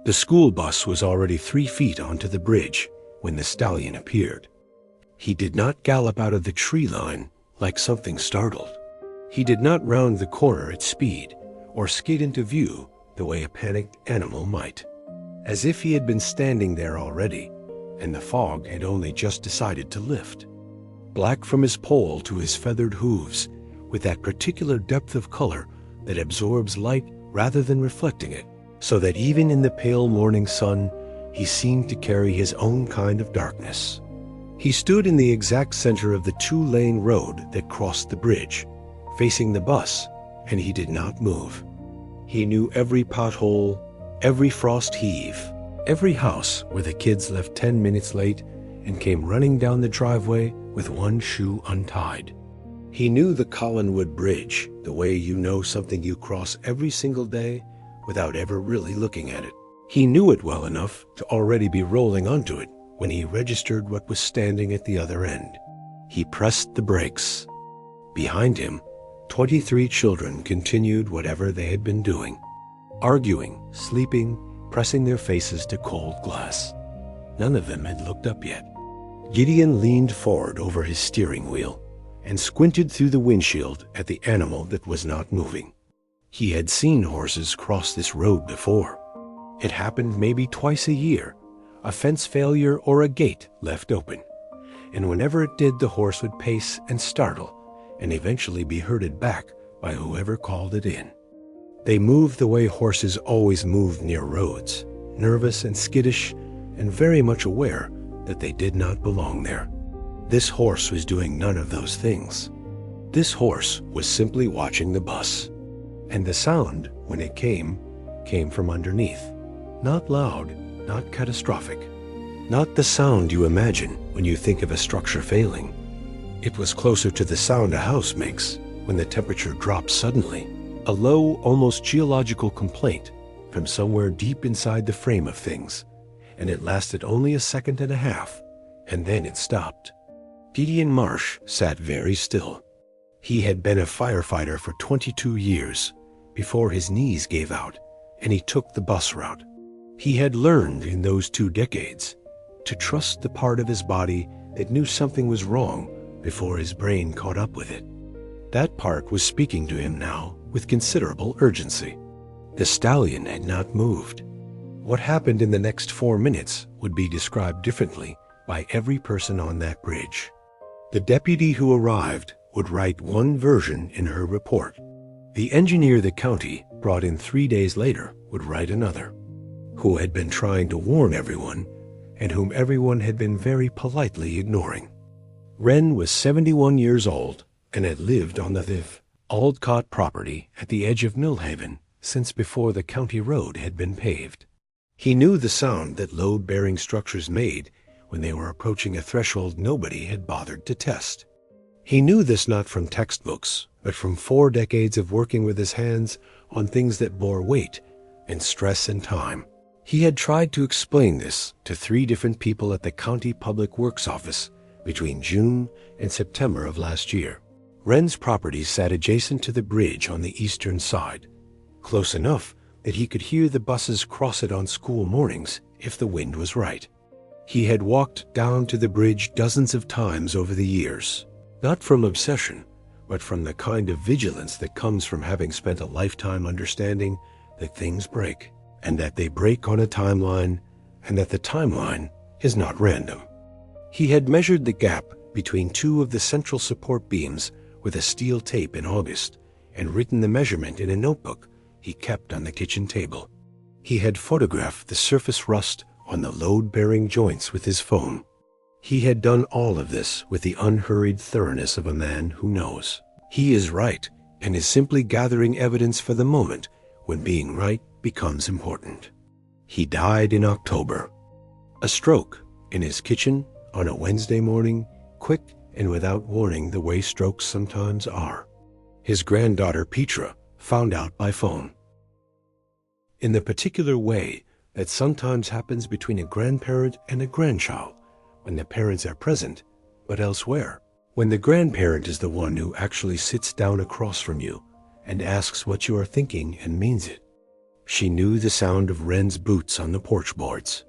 The school bus was already 3 feet onto the bridge when the stallion appeared. He did not gallop out of the tree line like something startled. He did not round the corner at speed or skid into view the way a panicked animal might. As if he had been standing there already, and the fog had only just decided to lift. Black from his poll to his feathered hooves, with that particular depth of color that absorbs light rather than reflecting it, so that even in the pale morning sun, he seemed to carry his own kind of darkness. He stood in the exact center of the 2-lane road that crossed the bridge, facing the bus, and he did not move. He knew every pothole, every frost heave, every house where the kids left 10 minutes late and came running down the driveway with one shoe untied. He knew the Collinwood Bridge the way you know something you cross every single day without ever really looking at it. He knew it well enough to already be rolling onto it when he registered what was standing at the other end. He pressed the brakes. Behind him, 23 children continued whatever they had been doing. Arguing, sleeping, pressing their faces to cold glass. None of them had looked up yet. Gideon leaned forward over his steering wheel and squinted through the windshield at the animal that was not moving. He had seen horses cross this road before. It happened maybe twice a year, a fence failure or a gate left open. And whenever it did, the horse would pace and startle and eventually be herded back by whoever called it in. They moved the way horses always moved near roads, nervous and skittish and very much aware that they did not belong there. This horse was doing none of those things. This horse was simply watching the bus. And the sound, when it came from underneath. Not loud, not catastrophic. Not the sound you imagine when you think of a structure failing. It was closer to the sound a house makes when the temperature drops suddenly. A low, almost geological complaint from somewhere deep inside the frame of things, and it lasted only a second and a half, and then it stopped. Gideon Marsh sat very still. He had been a firefighter for 22 years before his knees gave out and he took the bus route. He had learned in those 2 decades to trust the part of his body that knew something was wrong before his brain caught up with it. That part was speaking to him now with considerable urgency. The stallion had not moved. What happened in the next 4 minutes would be described differently by every person on that bridge. The deputy who arrived would write one version in her report. The engineer the county brought in 3 days later would write another, who had been trying to warn everyone and whom everyone had been very politely ignoring. Wren was 71 years old and had lived on the Aldcott property at the edge of Millhaven since before the county road had been paved. He knew the sound that load-bearing structures made when they were approaching a threshold nobody had bothered to test. He knew this not from textbooks, but from 4 decades of working with his hands on things that bore weight and stress and time. He had tried to explain this to 3 different people at the County Public Works Office between June and September of last year. Wren's property sat adjacent to the bridge on the eastern side, close enough that he could hear the buses cross it on school mornings if the wind was right. He had walked down to the bridge dozens of times over the years, not from obsession, but from the kind of vigilance that comes from having spent a lifetime understanding that things break, and that they break on a timeline, and that the timeline is not random. He had measured the gap between 2 of the central support beams with a steel tape in August, and written the measurement in a notebook he kept on the kitchen table. He had photographed the surface rust on the load-bearing joints with his phone. He had done all of this with the unhurried thoroughness of a man who knows. He is right and is simply gathering evidence for the moment when being right becomes important. He died in October. A stroke in his kitchen on a Wednesday morning, quick and without warning the way strokes sometimes are. His granddaughter Petra found out by phone. In the particular way that sometimes happens between a grandparent and a grandchild, when the parents are present, but elsewhere, when the grandparent is the one who actually sits down across from you and asks what you are thinking and means it. She knew the sound of Wren's boots on the porch boards.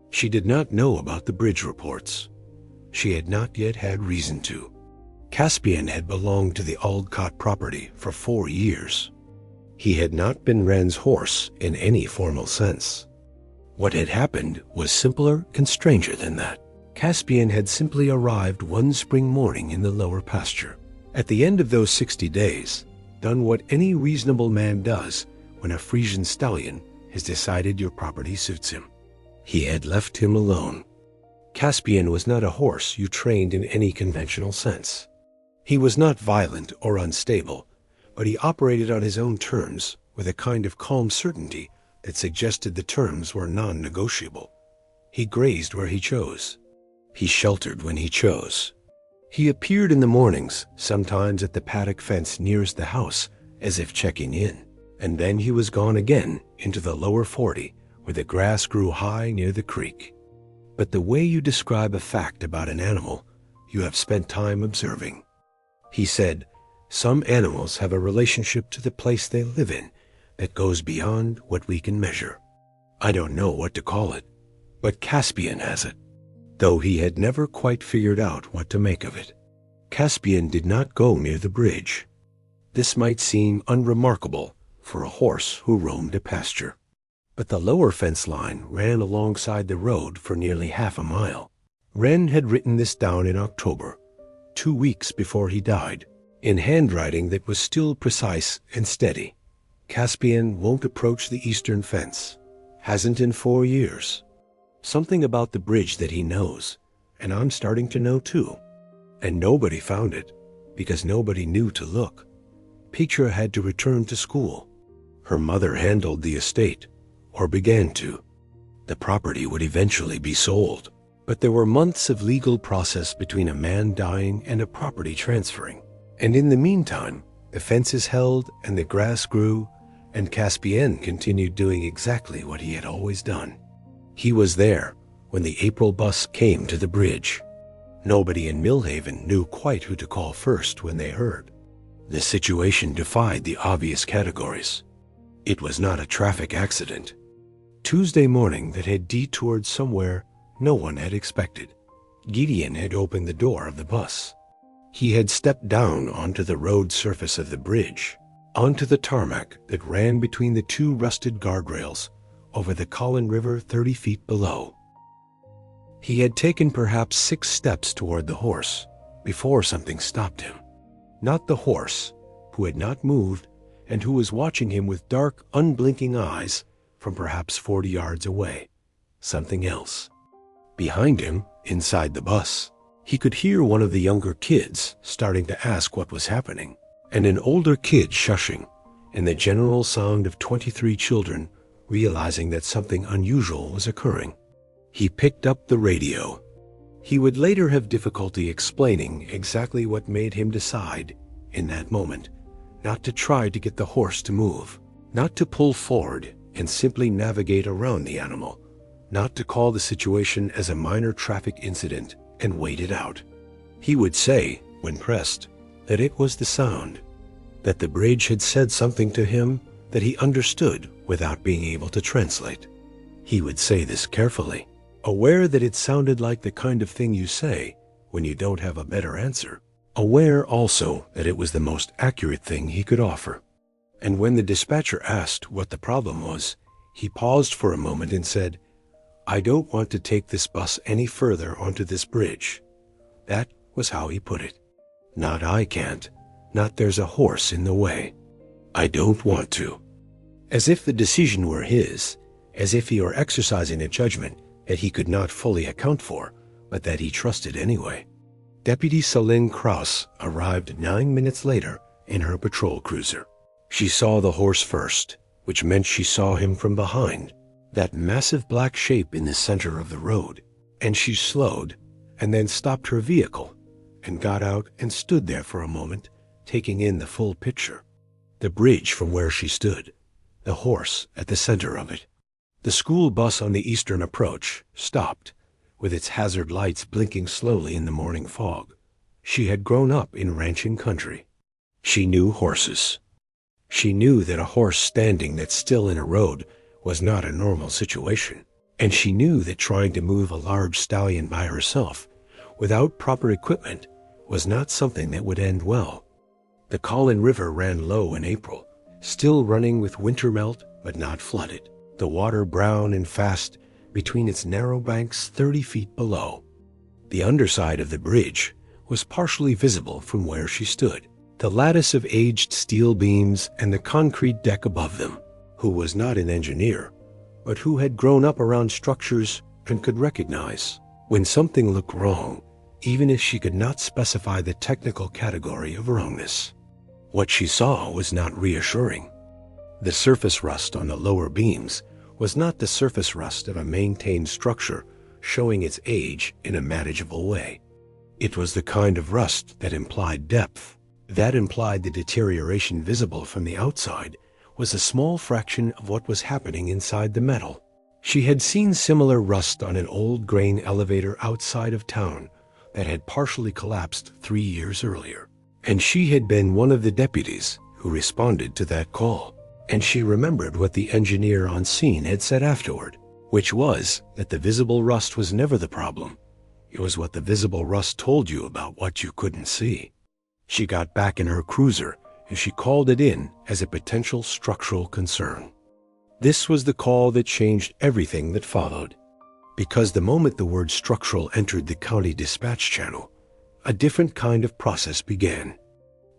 She did not know about the bridge reports. She had not yet had reason to. Caspian had belonged to the Aldcott property for 4 years. He had not been Wren's horse in any formal sense. What had happened was simpler and stranger than that. Caspian had simply arrived one spring morning in the lower pasture. At the end of those 60 days, done what any reasonable man does when a Friesian stallion has decided your property suits him. He had left him alone. Caspian was not a horse you trained in any conventional sense. He was not violent or unstable, but he operated on his own terms with a kind of calm certainty that suggested the terms were non-negotiable. He grazed where he chose. He sheltered when he chose. He appeared in the mornings, sometimes at the paddock fence nearest the house, as if checking in, and then he was gone again into the lower 40, where the grass grew high near the creek. But the way you describe a fact about an animal, you have spent time observing. He said, some animals have a relationship to the place they live in that goes beyond what we can measure. I don't know what to call it, but Caspian has it, though he had never quite figured out what to make of it. Caspian did not go near the bridge. This might seem unremarkable for a horse who roamed a pasture. But the lower fence line ran alongside the road for nearly half a mile. Wren had written this down in October, 2 weeks before he died, in handwriting that was still precise and steady. Caspian won't approach the eastern fence. Hasn't in 4 years. Something about the bridge that he knows, and I'm starting to know too. And nobody found it, because nobody knew to look. Petra had to return to school. Her mother handled the estate, or began to. The property would eventually be sold, but there were months of legal process between a man dying and a property transferring. And in the meantime, the fences held and the grass grew, and Caspian continued doing exactly what he had always done. He was there when the April bus came to the bridge. Nobody in Millhaven knew quite who to call first when they heard. The situation defied the obvious categories. It was not a traffic accident. Tuesday morning that had detoured somewhere no one had expected. Gideon had opened the door of the bus. He had stepped down onto the road surface of the bridge, onto the tarmac that ran between the 2 rusted guardrails over the Collin River 30 feet below. He had taken perhaps 6 steps toward the horse before something stopped him. Not the horse, who had not moved and who was watching him with dark, unblinking eyes from perhaps 40 yards away. Something else. Behind him, inside the bus, he could hear one of the younger kids starting to ask what was happening, and an older kid shushing, and the general sound of 23 children realizing that something unusual was occurring. He picked up the radio. He would later have difficulty explaining exactly what made him decide, in that moment, not to try to get the horse to move, not to pull forward and simply navigate around the animal, not to call the situation as a minor traffic incident and wait it out. He would say, when pressed, that it was the sound, that the bridge had said something to him that he understood without being able to translate. He would say this carefully, aware that it sounded like the kind of thing you say when you don't have a better answer, aware also that it was the most accurate thing he could offer. And when the dispatcher asked what the problem was, he paused for a moment and said, "I don't want to take this bus any further onto this bridge." That was how he put it. Not I can't, not there's a horse in the way. I don't want to. As if the decision were his, as if he were exercising a judgment that he could not fully account for, but that he trusted anyway. Deputy Celine Krauss arrived 9 minutes later in her patrol cruiser. She saw the horse first, which meant she saw him from behind, that massive black shape in the center of the road, and she slowed and then stopped her vehicle and got out and stood there for a moment, taking in the full picture. The bridge from where she stood, the horse at the center of it. The school bus on the eastern approach stopped, with its hazard lights blinking slowly in the morning fog. She had grown up in ranching country. She knew horses. She knew that a horse standing that still in a road was not a normal situation, and she knew that trying to move a large stallion by herself, without proper equipment, was not something that would end well. The Colin River ran low in April, still running with winter melt but not flooded, the water brown and fast between its narrow banks 30 feet below. The underside of the bridge was partially visible from where she stood, the lattice of aged steel beams and the concrete deck above them. Who was not an engineer, but who had grown up around structures and could recognize when something looked wrong, even if she could not specify the technical category of wrongness. What she saw was not reassuring. The surface rust on the lower beams was not the surface rust of a maintained structure showing its age in a manageable way. It was the kind of rust that implied depth. That implied the deterioration visible from the outside was a small fraction of what was happening inside the metal. She had seen similar rust on an old grain elevator outside of town that had partially collapsed 3 years earlier. And she had been one of the deputies who responded to that call. And she remembered what the engineer on scene had said afterward, which was that the visible rust was never the problem. It was what the visible rust told you about what you couldn't see. She got back in her cruiser and she called it in as a potential structural concern. This was the call that changed everything that followed, because the moment the word structural entered the county dispatch channel, a different kind of process began.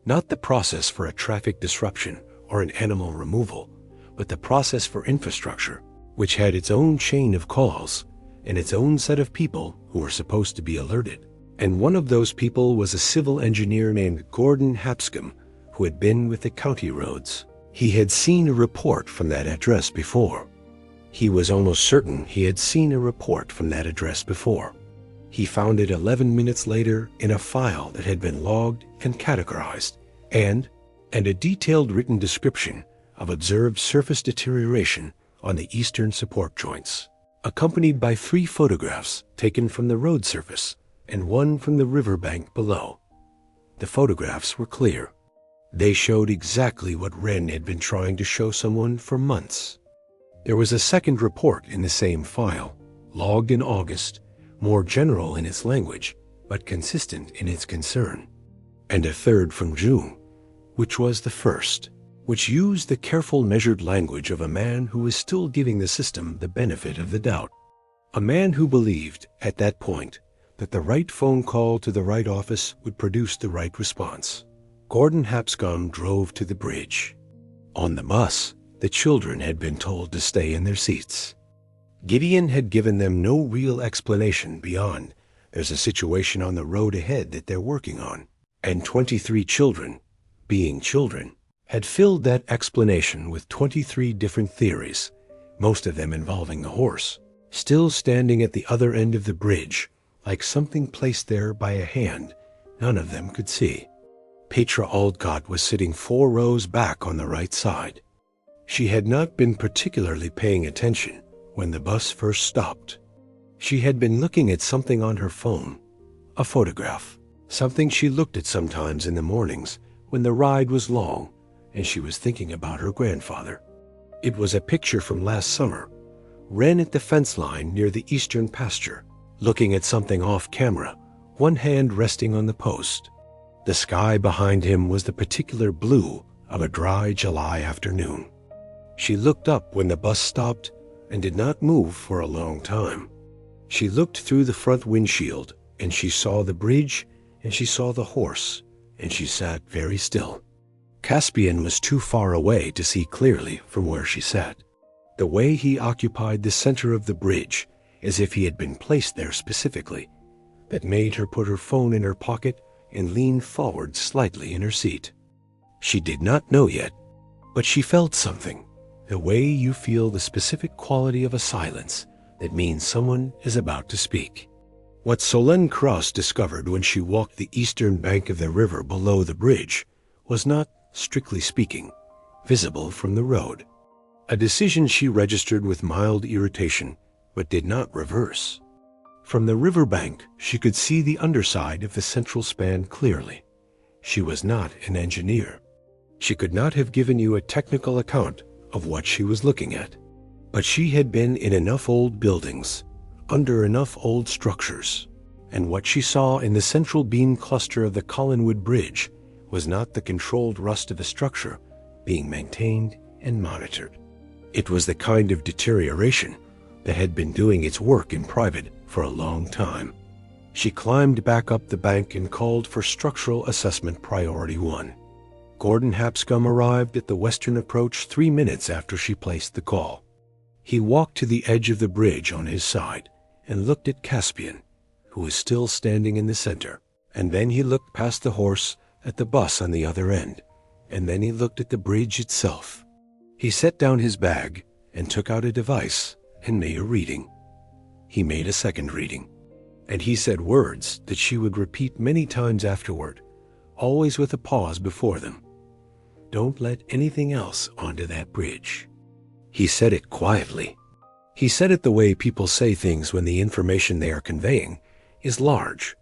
Not the process for a traffic disruption or an animal removal, but the process for infrastructure, which had its own chain of calls and its own set of people who were supposed to be alerted. And one of those people was a civil engineer named Gordon Hapscom, who had been with the county roads. He had seen a report from that address before. He was almost certain he had seen a report from that address before. He found it 11 minutes later in a file that had been logged and categorized, and a detailed written description of observed surface deterioration on the eastern support joints, accompanied by 3 photographs taken from the road surface and 1 from the riverbank below. The photographs were clear. They showed exactly what Wren had been trying to show someone for months. There was a second report in the same file, logged in August, more general in its language, but consistent in its concern. And a third from June, which was the first, which used the careful measured language of a man who was still giving the system the benefit of the doubt. A man who believed, at that point, that the right phone call to the right office would produce the right response. Gordon Hapscom drove to the bridge. On the bus, the children had been told to stay in their seats. Gideon had given them no real explanation beyond, "There's a situation on the road ahead that they're working on." And 23 children, being children, had filled that explanation with 23 different theories, most of them involving the horse, still standing at the other end of the bridge, like something placed there by a hand none of them could see. Petra Aldcott was sitting 4 rows back on the right side. She had not been particularly paying attention when the bus first stopped. She had been looking at something on her phone, a photograph, something she looked at sometimes in the mornings when the ride was long and she was thinking about her grandfather. It was a picture from last summer, Wren at the fence line near the eastern pasture, looking at something off camera, one hand resting on the post. The sky behind him was the particular blue of a dry July afternoon. She looked up when the bus stopped and did not move for a long time. She looked through the front windshield and she saw the bridge and she saw the horse, and she sat very still. Caspian was too far away to see clearly from where she sat. The way he occupied the center of the bridge, as if he had been placed there specifically, that made her put her phone in her pocket and lean forward slightly in her seat. She did not know yet, but she felt something, the way you feel the specific quality of a silence that means someone is about to speak. What Solène Cross discovered when she walked the eastern bank of the river below the bridge was not, strictly speaking, visible from the road. A decision she registered with mild irritation, but did not reverse. From the riverbank, she could see the underside of the central span clearly. She was not an engineer. She could not have given you a technical account of what she was looking at, but she had been in enough old buildings, under enough old structures, and what she saw in the central beam cluster of the Collinwood Bridge was not the controlled rust of a structure being maintained and monitored. It was the kind of deterioration that had been doing its work in private for a long time. She climbed back up the bank and called for Structural Assessment Priority 1. Gordon Hapscomb arrived at the western approach 3 minutes after she placed the call. He walked to the edge of the bridge on his side and looked at Caspian, who was still standing in the center. And then he looked past the horse at the bus on the other end, and then he looked at the bridge itself. He set down his bag and took out a device and made a reading. He made a second reading, and he said words that she would repeat many times afterward, always with a pause before them. Don't let anything else onto that bridge. He said it quietly. He said it the way people say things when the information they are conveying is large,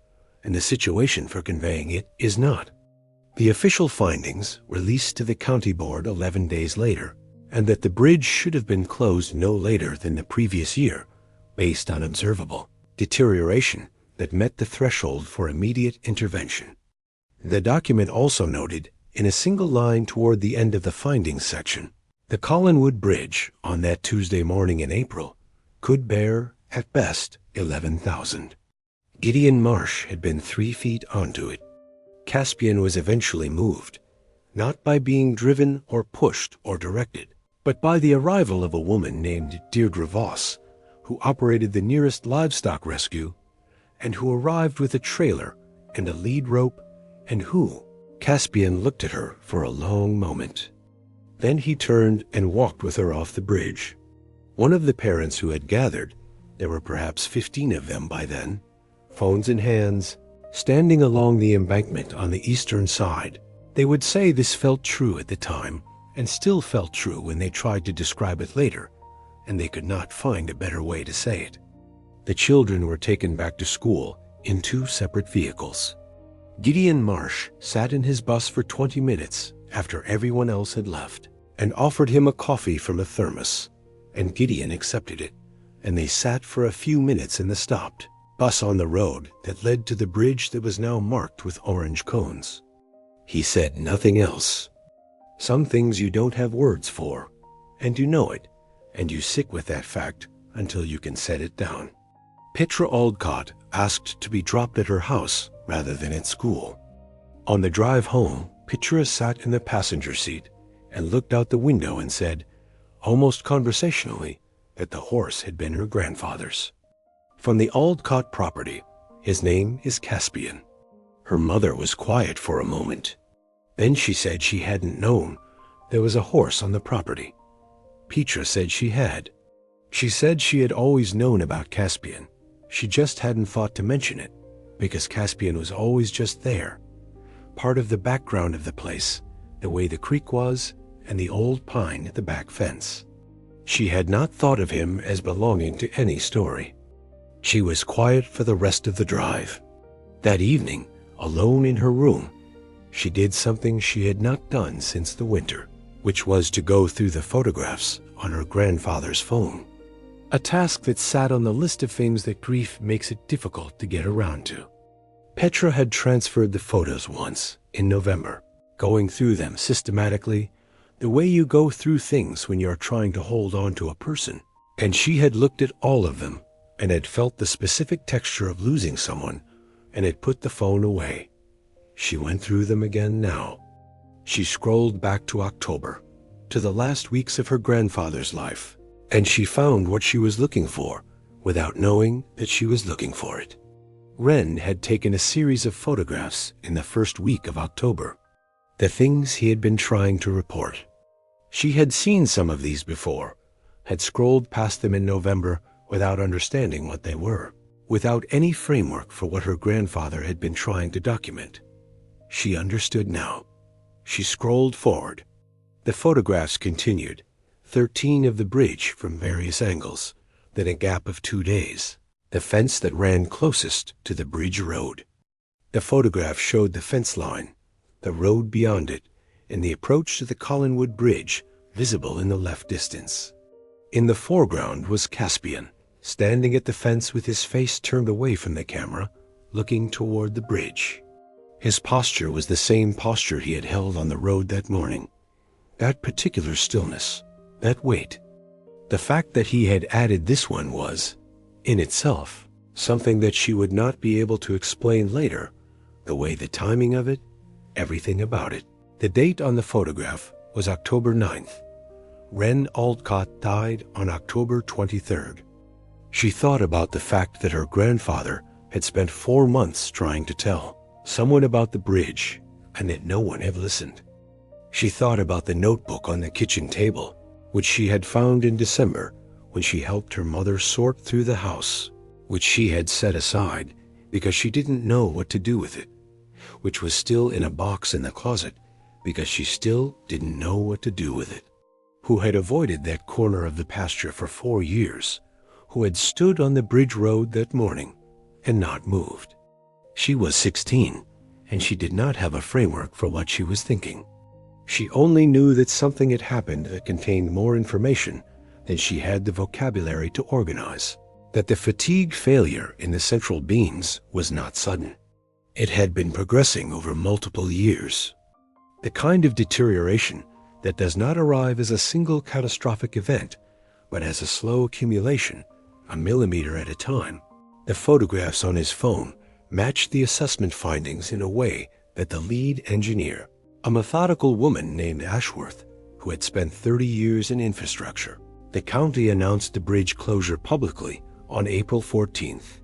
and the situation for conveying it is not. The official findings released to the county board 11 days later, and that the bridge should have been closed no later than the previous year, based on observable deterioration that met the threshold for immediate intervention. The document also noted, in a single line toward the end of the findings section, the Collinwood Bridge on that Tuesday morning in April could bear, at best, 11,000. Gideon Marsh had been 3 feet onto it. Caspian was eventually moved, not by being driven or pushed or directed, but by the arrival of a woman named Deirdre Voss, who operated the nearest livestock rescue, and who arrived with a trailer and a lead rope, and who, Caspian looked at her for a long moment. Then he turned and walked with her off the bridge. One of the parents who had gathered, there were perhaps 15 of them by then, phones in hands, standing along the embankment on the eastern side. They would say this felt true at the time, and still felt true when they tried to describe it later, and they could not find a better way to say it. The children were taken back to school in 2 separate vehicles. Gideon Marsh sat in his bus for 20 minutes after everyone else had left, and offered him a coffee from a thermos, and Gideon accepted it, and they sat for a few minutes in the stopped bus on the road that led to the bridge that was now marked with orange cones. He said nothing else. Some things you don't have words for, and you know it, and you stick with that fact until you can set it down. Petra Aldcott asked to be dropped at her house rather than at school. On the drive home, Petra sat in the passenger seat and looked out the window and said, almost conversationally, that the horse had been her grandfather's. From the Aldcott property, his name is Caspian. Her mother was quiet for a moment. Then she said she hadn't known there was a horse on the property. Petra said she had. She said she had always known about Caspian. She just hadn't thought to mention it, because Caspian was always just there, part of the background of the place, the way the creek was and the old pine at the back fence. She had not thought of him as belonging to any story. She was quiet for the rest of the drive. That evening, alone in her room, she did something she had not done since the winter, which was to go through the photographs on her grandfather's phone, a task that sat on the list of things that grief makes it difficult to get around to. Petra had transferred the photos once, in November, going through them systematically, the way you go through things when you are trying to hold on to a person, and she had looked at all of them and had felt the specific texture of losing someone and had put the phone away. She went through them again now. She scrolled back to October, to the last weeks of her grandfather's life, and she found what she was looking for without knowing that she was looking for it. Wren had taken a series of photographs in the first week of October, the things he had been trying to report. She had seen some of these before, had scrolled past them in November without understanding what they were, without any framework for what her grandfather had been trying to document. She understood now. She scrolled forward. The photographs continued, 13 of the bridge from various angles, then a gap of 2 days, the fence that ran closest to the bridge road. The photograph showed the fence line, the road beyond it, and the approach to the Collinwood Bridge, visible in the left distance. In the foreground was Caspian, standing at the fence with his face turned away from the camera, looking toward the bridge. His posture was the same posture he had held on the road that morning. That particular stillness, that wait. The fact that he had added this one was, in itself, something that she would not be able to explain later, the way the timing of it, everything about it. The date on the photograph was October 9th. Wren Aldcott died on October 23rd. She thought about the fact that her grandfather had spent 4 months trying to tell someone about the bridge, and that no one had listened. She thought about the notebook on the kitchen table, which she had found in December when she helped her mother sort through the house, which she had set aside because she didn't know what to do with it, which was still in a box in the closet because she still didn't know what to do with it, who had avoided that corner of the pasture for 4 years, who had stood on the bridge road that morning and not moved. She was 16, and she did not have a framework for what she was thinking. She only knew that something had happened that contained more information than she had the vocabulary to organize, that the fatigue failure in the central beams was not sudden. It had been progressing over multiple years. The kind of deterioration that does not arrive as a single catastrophic event, but as a slow accumulation, a millimeter at a time. The photographs on his phone matched the assessment findings in a way that the lead engineer, a methodical woman named Ashworth, who had spent 30 years in infrastructure. The county announced the bridge closure publicly on April 14th.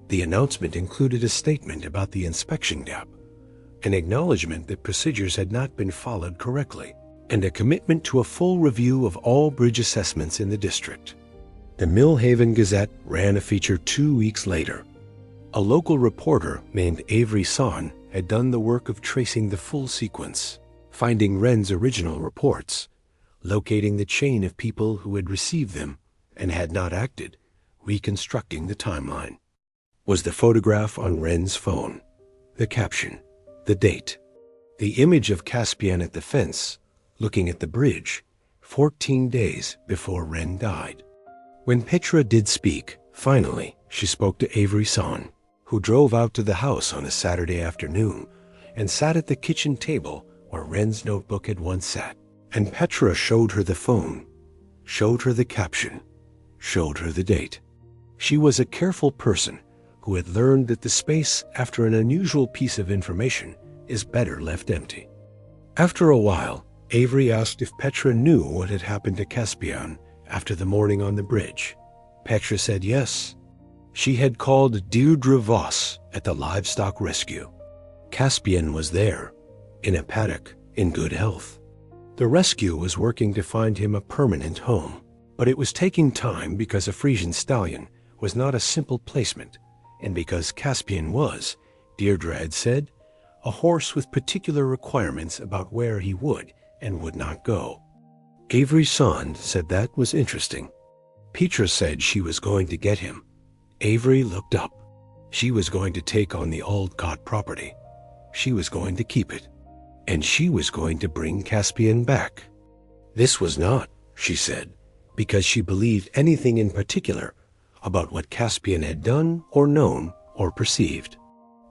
The announcement included a statement about the inspection gap, an acknowledgement that procedures had not been followed correctly, and a commitment to a full review of all bridge assessments in the district. The Millhaven Gazette ran a feature 2 weeks later. A local reporter named Avery Son had done the work of tracing the full sequence, finding Wren's original reports, locating the chain of people who had received them and had not acted, reconstructing the timeline. Was the photograph on Wren's phone, the caption, the date, the image of Caspian at the fence, looking at the bridge, 14 days before Wren died. When Petra did speak, finally, she spoke to Avery Son, who drove out to the house on a Saturday afternoon and sat at the kitchen table where Wren's notebook had once sat. And Petra showed her the phone, showed her the caption, showed her the date. She was a careful person who had learned that the space after an unusual piece of information is better left empty. After a while, Avery asked if Petra knew what had happened to Caspian after the morning on the bridge. Petra said yes. She had called Deirdre Voss at the livestock rescue. Caspian was there, in a paddock, in good health. The rescue was working to find him a permanent home, but it was taking time because a Friesian stallion was not a simple placement, and because Caspian was, Deirdre had said, a horse with particular requirements about where he would and would not go. Avery Son said that was interesting. Petra said she was going to get him. Avery looked up. She was going to take on the Aldcott property. She was going to keep it. And she was going to bring Caspian back. This was not, she said, because she believed anything in particular about what Caspian had done or known or perceived.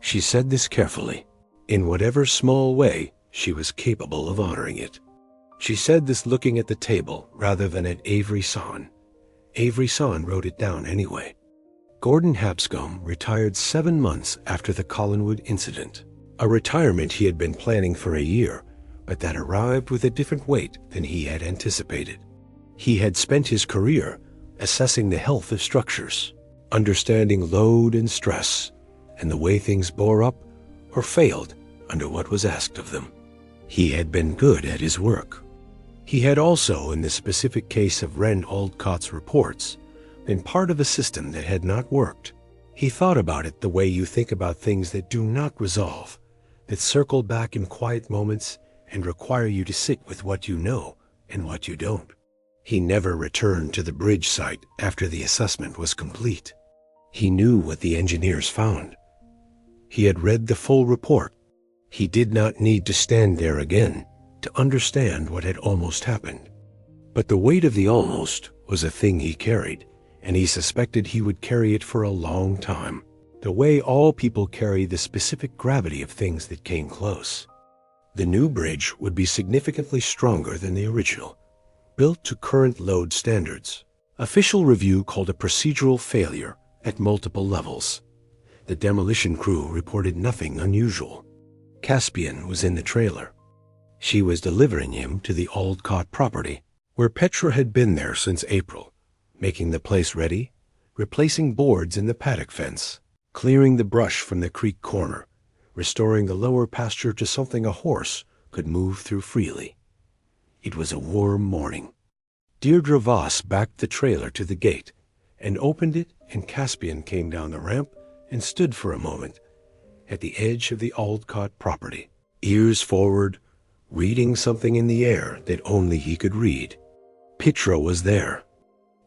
She said this carefully. In whatever small way, she was capable of honoring it. She said this looking at the table rather than at Avery Son. Avery Son wrote it down anyway. Gordon Hapscomb retired 7 months after the Collinwood incident, a retirement he had been planning for a year, but that arrived with a different weight than he had anticipated. He had spent his career assessing the health of structures, understanding load and stress, and the way things bore up or failed under what was asked of them. He had been good at his work. He had also, in the specific case of Wren Aldcott's reports, been part of a system that had not worked. He thought about it the way you think about things that do not resolve, that circle back in quiet moments and require you to sit with what you know and what you don't. He never returned to the bridge site after the assessment was complete. He knew what the engineers found. He had read the full report. He did not need to stand there again to understand what had almost happened. But the weight of the almost was a thing he carried, and he suspected he would carry it for a long time, the way all people carry the specific gravity of things that came close. The new bridge would be significantly stronger than the original, built to current load standards. Official review called a procedural failure at multiple levels. The demolition crew reported nothing unusual. Caspian was in the trailer. She was delivering him to the Aldcott property, where Petra had been there since April, making the place ready, replacing boards in the paddock fence, clearing the brush from the creek corner, restoring the lower pasture to something a horse could move through freely. It was a warm morning. Deirdre Voss backed the trailer to the gate and opened it, and Caspian came down the ramp and stood for a moment at the edge of the Aldcott property, ears forward, reading something in the air that only he could read. Petra was there.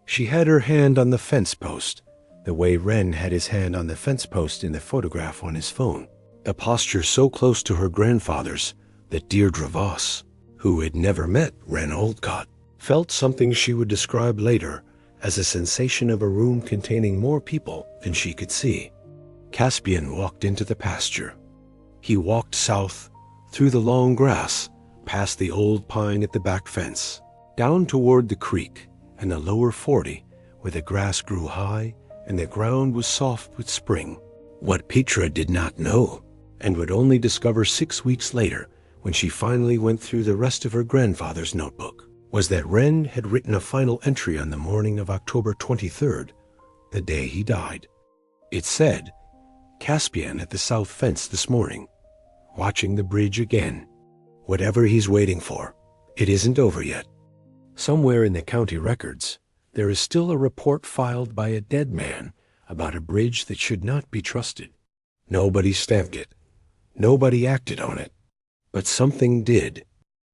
She had her hand on the fence post, the way Wren had his hand on the fence post in the photograph on his phone, a posture so close to her grandfather's that Deirdre Voss, who had never met Wren Aldcott, felt something she would describe later as a sensation of a room containing more people than she could see. Caspian walked into the pasture. He walked south, through the long grass, past the old pine at the back fence, down toward the creek and the lower 40, where the grass grew high and the ground was soft with spring. What Petra did not know, and would only discover 6 weeks later when she finally went through the rest of her grandfather's notebook, was that Wren had written a final entry on the morning of October 23rd, the day he died. It said, "Caspian at the south fence this morning, watching the bridge again. Whatever he's waiting for, it isn't over yet." Somewhere in the county records, there is still a report filed by a dead man about a bridge that should not be trusted. Nobody stamped it. Nobody acted on it. But something did.